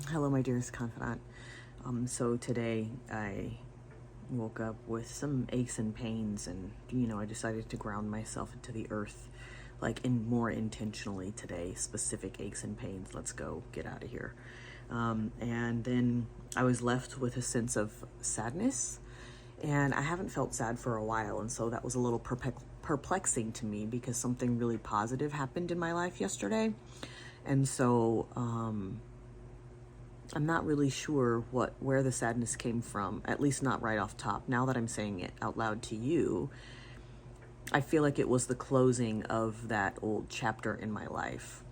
Hello, my dearest confidant. So today I woke up with some aches and pains, and I decided to ground myself into the earth, more intentionally today. Specific aches and pains. Let's go get out of here. And then I was left with a sense of sadness, and I haven't felt sad for a while, and so that was a little perplexing to me because something really positive happened in my life yesterday, and so I'm not really sure where the sadness came from, at least not right off top. Now that I'm saying it out loud to you, I feel like it was the closing of that old chapter in my life.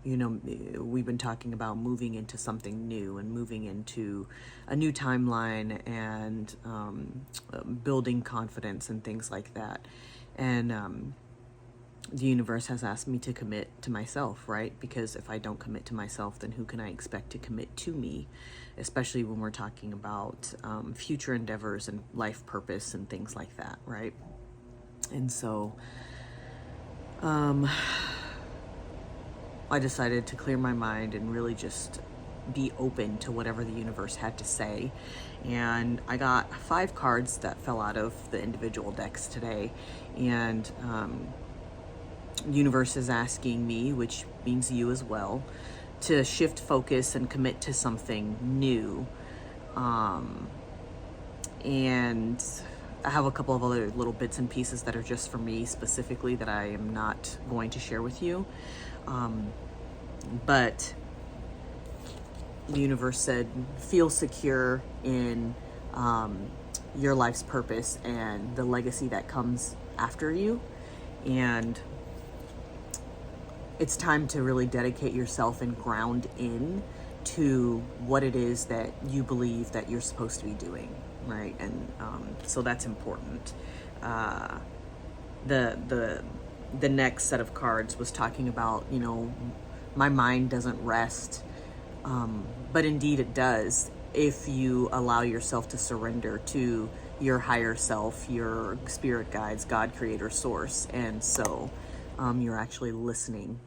We've been talking about moving into something new and moving into a new timeline and building confidence and things like that. And the universe has asked me to commit to myself, right? Because if I don't commit to myself, then who can I expect to commit to me? Especially when we're talking about future endeavors and life purpose and things like that, right? And so I decided to clear my mind and really just be open to whatever the universe had to say. And I got 5 cards that fell out of the individual decks today. And universe is asking me, which means you as well, to shift focus and commit to something new. And I have a couple of other little bits and pieces that are just for me specifically that I am not going to share with you. But the universe said, feel secure in your life's purpose and the legacy that comes after you. And it's time to really dedicate yourself and ground in to what it is that you believe that you're supposed to be doing, right? And so that's important. The next set of cards was talking about, my mind doesn't rest, but indeed it does if you allow yourself to surrender to your higher self, your spirit guides, God, creator, source. And so you're actually listening.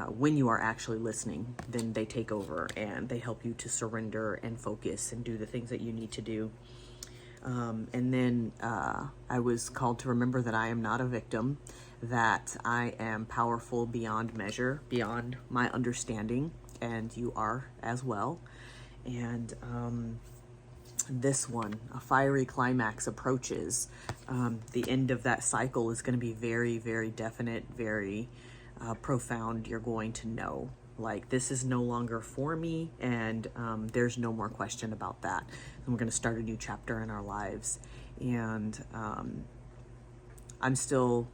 When you are actually listening, then they take over and they help you to surrender and focus and do the things that you need to do. And then I was called to remember that I am not a victim, that I am powerful beyond measure, beyond my understanding, and you are as well. And this one, a fiery climax approaches. The end of that cycle is going to be very, very definite, very profound. You're going to know, like, this is no longer for me, and there's no more question about that. And we're going to start a new chapter in our lives. And I'm still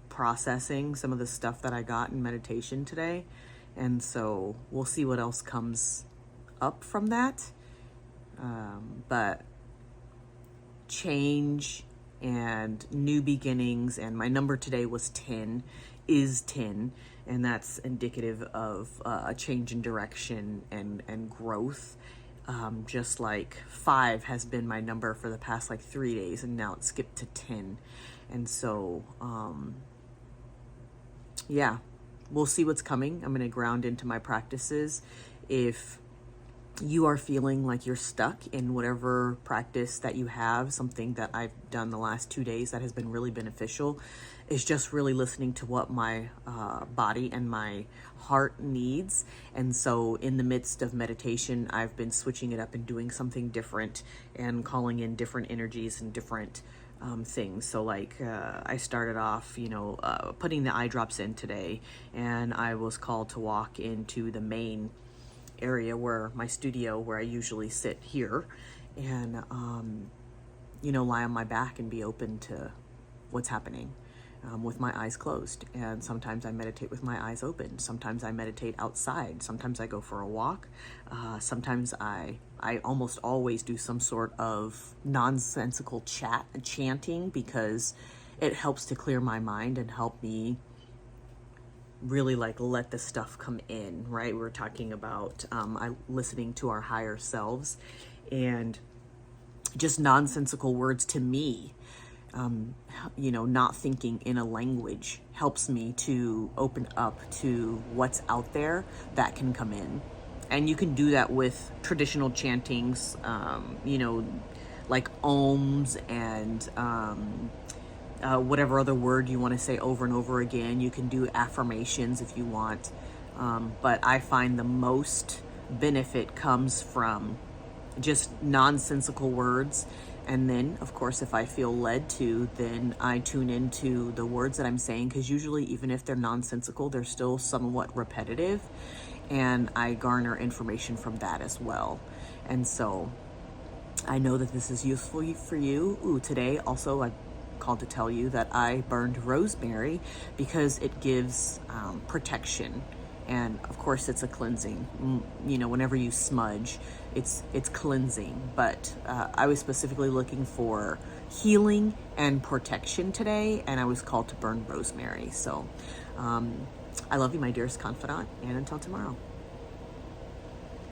processing some of the stuff that I got in meditation today. And so we'll see what else comes up from that. But change and new beginnings, and my number today was 10, is 10, and that's indicative of a change in direction and growth. Just like 5 has been my number for the past 3 days, and now it's skipped to 10. And so yeah, we'll see what's coming. I'm going to ground into my practices. If you are feeling like you're stuck in whatever practice that you have, something that I've done the last 2 days that has been really beneficial is just really listening to what my body and my heart needs. And so in the midst of meditation, I've been switching it up and doing something different and calling in different energies and different things. So I started off, putting the eye drops in today, and I was called to walk into the main area where my studio, where I usually sit here, and lie on my back and be open to what's happening with my eyes closed. And sometimes I meditate with my eyes open. Sometimes I meditate outside. Sometimes I go for a walk. Sometimes I almost always do some sort of nonsensical chanting, because it helps to clear my mind and help me really let the stuff come in, right? We're talking about listening to our higher selves, and just nonsensical words to me not thinking in a language helps me to open up to what's out there that can come in. And you can do that with traditional chantings, like ohms and whatever other word you want to say over and over again. You can do affirmations if you want. But I find the most benefit comes from just nonsensical words. And then, of course, if I feel led to, then I tune into the words that I'm saying, because usually, even if they're nonsensical, they're still somewhat repetitive. And I garner information from that as well. And so I know that this is useful for you. Ooh, today also I called to tell you that I burned rosemary because it gives protection. And of course it's a cleansing. Whenever you smudge, it's cleansing. But I was specifically looking for healing and protection today, and I was called to burn rosemary. So I love you, my dearest confidant, and until tomorrow.